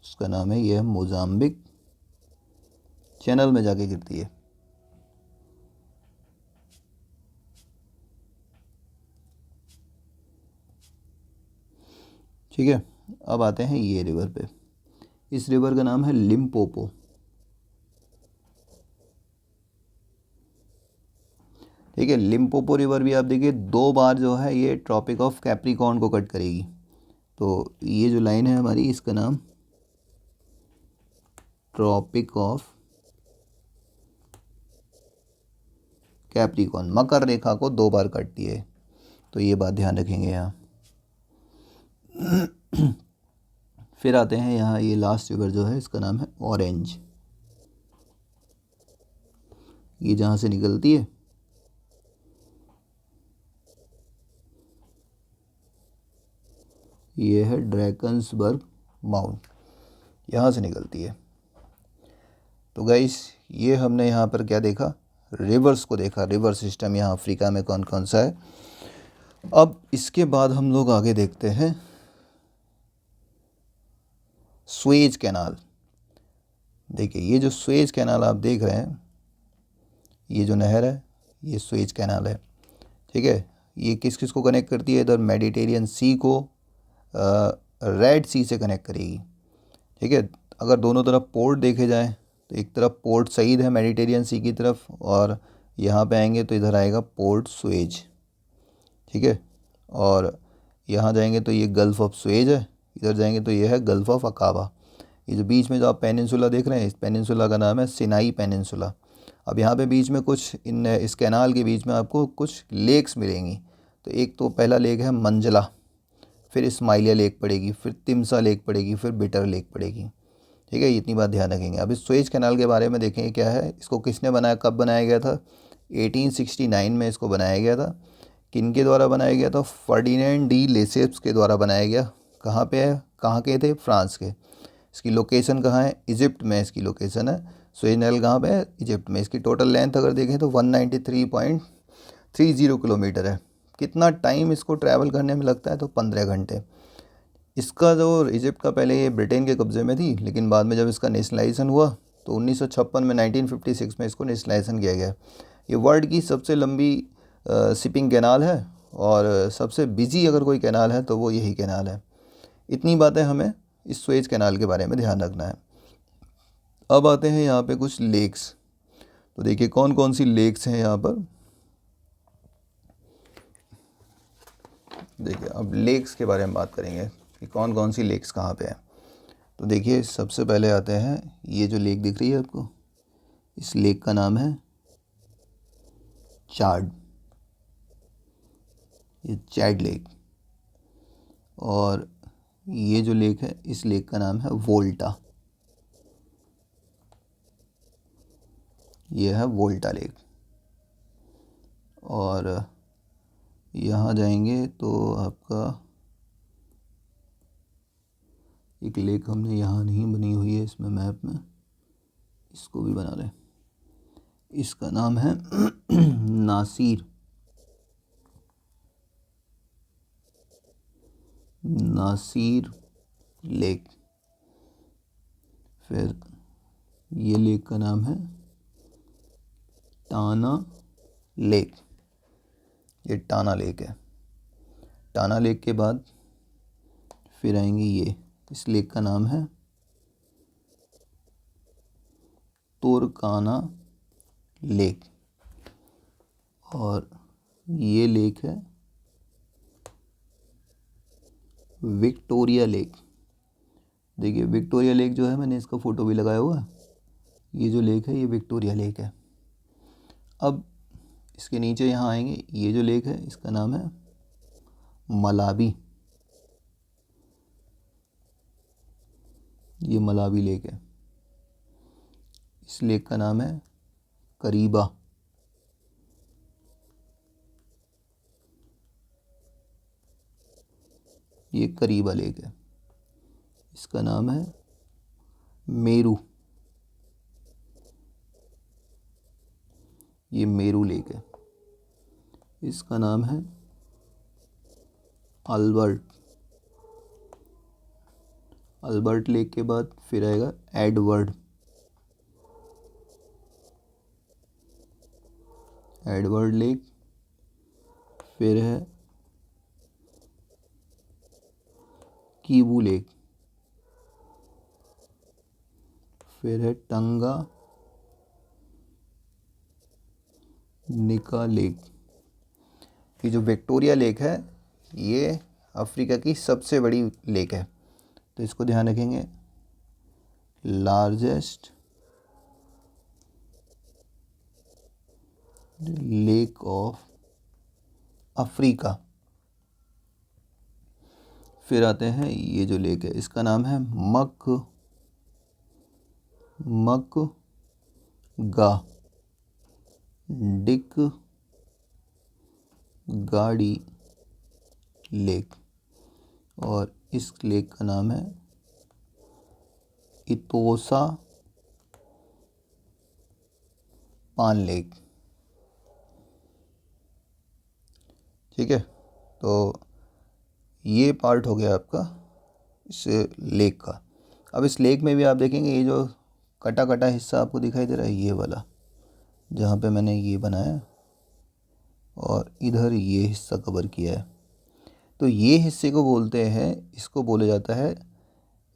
उसका नाम है, यह मोजाम्बिक चैनल में जाके गिरती है। ठीक है। अब आते हैं ये रिवर पे। इस रिवर का नाम है लिम्पोपो। ठीक है। लिम्पोपो रिवर भी आप देखिए 2 बार जो है ये ट्रॉपिक ऑफ कैप्रिकॉर्न को कट करेगी। तो ये जो लाइन है हमारी, इसका नाम ट्रॉपिक ऑफ कैप्रिकॉर्न, मकर रेखा को 2 बार काटती है। तो ये बात ध्यान रखेंगे यहाँ। फिर आते हैं यहाँ, ये लास्ट रिवर जो है इसका नाम है ऑरेंज। ये जहाँ से निकलती है ये है ड्रैकन्सबर्ग माउंट, यहाँ से निकलती है। तो गाइस ये हमने यहाँ पर क्या देखा, रिवर्स को देखा, रिवर सिस्टम यहाँ अफ्रीका में कौन कौन सा है। अब इसके बाद हम लोग आगे देखते हैं सुएज कैनाल। देखिए ये जो सुएज कैनाल आप देख रहे हैं, ये जो नहर है ये सुएज कैनाल है, ठीक है। ये किस किस को कनेक्ट करती है, इधर मेडिटेरियन सी को रेड सी से कनेक्ट करेगी, ठीक है। अगर दोनों तरफ पोर्ट देखे जाएं तो एक तरफ पोर्ट सईद है मेडिटेरियन सी की तरफ, और यहाँ पे आएंगे तो इधर आएगा पोर्ट सुएज, ठीक है। और यहाँ जाएंगे तो ये गल्फ़ ऑफ सुएज है, इधर जाएंगे तो ये है गल्फ़ ऑफ अकाबा। ये जो बीच में जो आप पेनिनसुला देख रहे हैं, इस पेनिनसुला का नाम है सिनाई पेनिनसुला। अब यहाँ पे बीच में कुछ इस कैनाल के बीच में आपको कुछ लेक्स मिलेंगी। तो एक तो पहला लेक है मंजला, फिर इस्माइलिया लेक पड़ेगी, फिर तिमसा लेक पड़ेगी, फिर बिटर लेक पड़ेगी, ठीक है। इतनी बात ध्यान रखेंगे। अब इस सुएज कैनाल के बारे में देखेंगे क्या है, इसको किसने बनाया, कब बनाया गया था। 1869 में इसको बनाया गया था। किन के द्वारा बनाया गया था, फर्डिनेंड डी लेसेप्स के द्वारा बनाया गया। कहाँ पे है, कहाँ के थे, फ्रांस के। इसकी लोकेशन कहाँ है, इजिप्ट में इसकी लोकेशन है। सुएज कैनाल कहाँ पे है, इजिप्ट में। इसकी टोटल लेंथ अगर देखें तो 193.30 किलोमीटर है। कितना टाइम इसको ट्रैवल करने में लगता है, तो 15 घंटे। इसका जो इजिप्ट का पहले ये ब्रिटेन के कब्ज़े में थी, लेकिन बाद में जब इसका नेशनलाइजेशन हुआ तो 1956 में 1956 में इसको नेशनलाइजेशन किया गया। ये वर्ल्ड की सबसे लंबी शिपिंग कैनाल है, और सबसे बिजी अगर कोई कैनाल है तो वो यही कैनाल है। इतनी बातें हमें इस सुएज कैनाल के बारे में ध्यान रखना है। अब आते हैं यहाँ पे कुछ लेक्स। तो देखिए कौन कौन सी लेक्स हैं यहाँ पर। देखिए अब लेक्स के बारे में बात करेंगे कि कौन कौन सी लेक्स कहाँ पे है। तो देखिए सबसे पहले आते हैं, ये जो लेक दिख रही है आपको, इस लेक का नाम है चाड, ये चैड लेक। और ये जो लेक है, इस लेक का नाम है वोल्टा, ये है वोल्टा लेक। और यहाँ जाएंगे तो आपका एक लेक हमने यहाँ नहीं बनी हुई है इसमें मैप में, इसको भी बना लें। इसका नाम है नासिर, नासिर लेक। फिर ये लेक का नाम है टाना लेक, ये टाना लेक है। टाना लेक के बाद फिर आएंगे ये, इस लेक का नाम है तोरकाना लेक। और ये लेक है विक्टोरिया लेक। देखिए विक्टोरिया लेक जो है, मैंने इसका फ़ोटो भी लगाया हुआ है। ये जो लेक है ये विक्टोरिया लेक है। अब इसके नीचे यहाँ आएंगे, ये जो लेक है इसका नाम है मलावी, ये मलावी लेक है। इस लेक का नाम है करीबा, ये करीबा लेक है। इसका नाम है मेरू, ये मेरू लेक है। इसका नाम है अल्बर्ट, अल्बर्ट लेक के बाद फिर आएगा एडवर्ड, एडवर्ड लेक। फिर है कीवू लेक, फिर है टंगा निका लेक। ये जो विक्टोरिया लेक है ये अफ्रीका की सबसे बड़ी लेक है, तो इसको ध्यान रखेंगे, लार्जेस्ट लेक ऑफ अफ्रीका। फिर आते हैं ये जो लेक है इसका नाम है मकगा डिक गाड़ी लेक, और इस लेक का नाम है इतोसा पान लेक। ठीक है, तो ये पार्ट हो गया आपका इस लेक का। अब इस लेक में भी आप देखेंगे ये जो कटा कटा हिस्सा आपको दिखाई दे रहा है, ये वाला जहाँ पे मैंने ये बनाया और इधर ये हिस्सा कवर किया है, तो ये हिस्से को बोलते हैं, इसको बोला जाता है,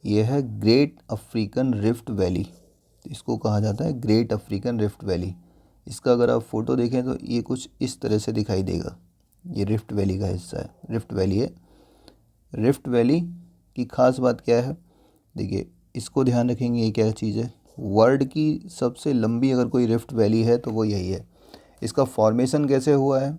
ये है ग्रेट अफ्रीकन रिफ्ट वैली। इसको कहा जाता है ग्रेट अफ्रीकन रिफ्ट वैली। इसका अगर आप फ़ोटो देखें तो ये कुछ इस तरह से दिखाई देगा, ये रिफ्ट वैली का हिस्सा है, रिफ्ट वैली है। रिफ्ट वैली की ख़ास बात क्या है, देखिए इसको ध्यान रखेंगे, ये क्या चीज़ है, वर्ल्ड की सबसे लंबी अगर कोई रिफ्ट वैली है तो वो यही है। इसका फॉर्मेशन कैसे हुआ है,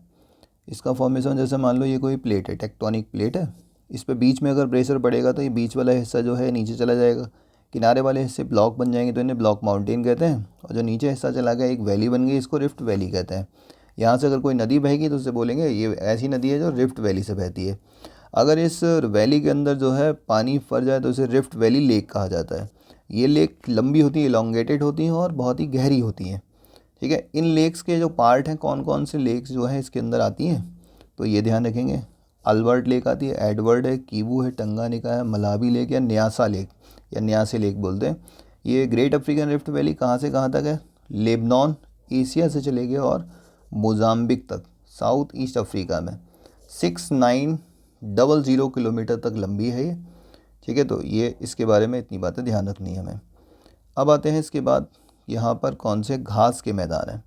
इसका फॉर्मेशन जैसे मान लो ये कोई प्लेट है, टेक्टोनिक प्लेट है, इस पर बीच में अगर प्रेशर पड़ेगा तो ये बीच वाला हिस्सा जो है नीचे चला जाएगा, किनारे वाले हिस्से ब्लॉक बन जाएंगे तो इन्हें ब्लॉक माउंटेन कहते हैं, और जो नीचे हिस्सा चला गया एक वैली बन गई, इसको रिफ्ट वैली कहते हैं। यहाँ से अगर कोई नदी बहेगी तो उससे बोलेंगे ये ऐसी नदी है जो रिफ्ट वैली से बहती है। अगर इस वैली के अंदर जो है पानी फर जाए तो इसे रिफ्ट वैली लेक कहा जाता है। ये लेक लंबी होती है, इलोंगेटेड होती हैं और बहुत ही गहरी होती हैं। ठीक है, इन लेक्स के जो पार्ट हैं, कौन कौन से लेक्स जो हैं इसके अंदर आती हैं, तो ये ध्यान रखेंगे। अल्बर्ट लेक आती है, एडवर्ड है, कीवू है, टंगानिका है, मलावी लेक या न्यासा लेक या न्यासे लेक बोलते हैं। ये ग्रेट अफ्रीकन रिफ्ट वैली कहाँ से कहाँ तक है, लेबनान एशिया से चले गए और मोजाम्बिक तक साउथ ईस्ट अफ्रीका में 6900 किलोमीटर तक लंबी है ये। ठीक है, तो ये इसके बारे में इतनी बातें ध्यान रखनी है हमें। अब आते हैं इसके बाद यहाँ पर कौन से घास के मैदान हैं।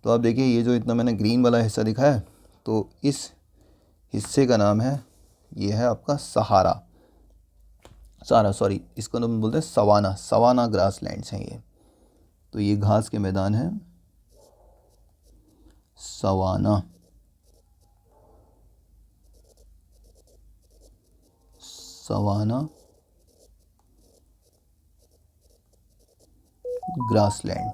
तो आप देखिए ये जो इतना मैंने ग्रीन वाला हिस्सा दिखाया है, तो इस हिस्से का नाम है, ये है आपका सॉरी इसको हम बोलते हैं सवाना ग्रास लैंड्स हैं ये। तो ये घास के मैदान हैं सवाना ग्रासलैंड।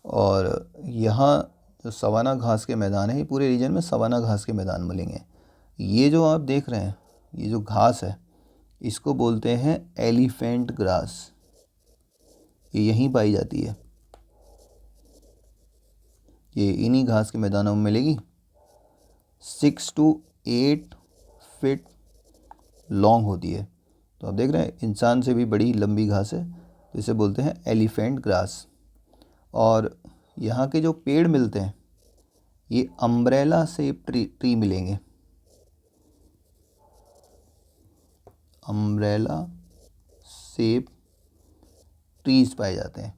और यहाँ जो सवाना घास के मैदान है, ये पूरे रीजन में सवाना घास के मैदान मिलेंगे। ये जो आप देख रहे हैं ये जो घास है इसको बोलते हैं एलिफेंट ग्रास, ये यहीं पाई जाती है, ये इन्हीं घास के मैदानों में मिलेगी। 6 to 8 फीट लॉन्ग होती है। तो आप देख रहे हैं इंसान से भी बड़ी लंबी घास है, तो इसे बोलते हैं एलिफेंट ग्रास। और यहाँ के जो पेड़ मिलते हैं ये अम्ब्रेला शेप ट्री मिलेंगे, अम्ब्रेला शेप ट्रीज पाए जाते हैं।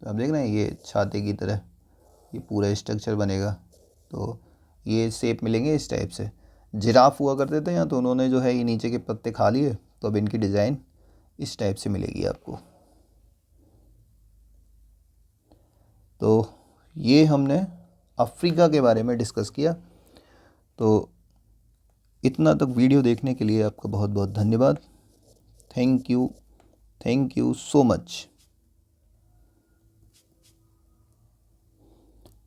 तो आप देख रहे हैं ये छाते की तरह ये पूरा स्ट्रक्चर बनेगा, तो ये शेप मिलेंगे इस टाइप से। जिराफ हुआ करते थे यहाँ, तो उन्होंने जो है ये नीचे के पत्ते खा लिए, तो अब इनकी डिज़ाइन इस टाइप से मिलेगी आपको। तो ये हमने अफ्रीका के बारे में डिस्कस किया। तो इतना तक वीडियो देखने के लिए आपका बहुत बहुत धन्यवाद। Thank you so much.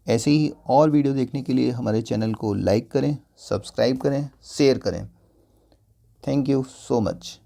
ऐसे ही और वीडियो देखने के लिए हमारे चैनल को लाइक करें, सब्सक्राइब करें, शेयर करें। Thank you so much.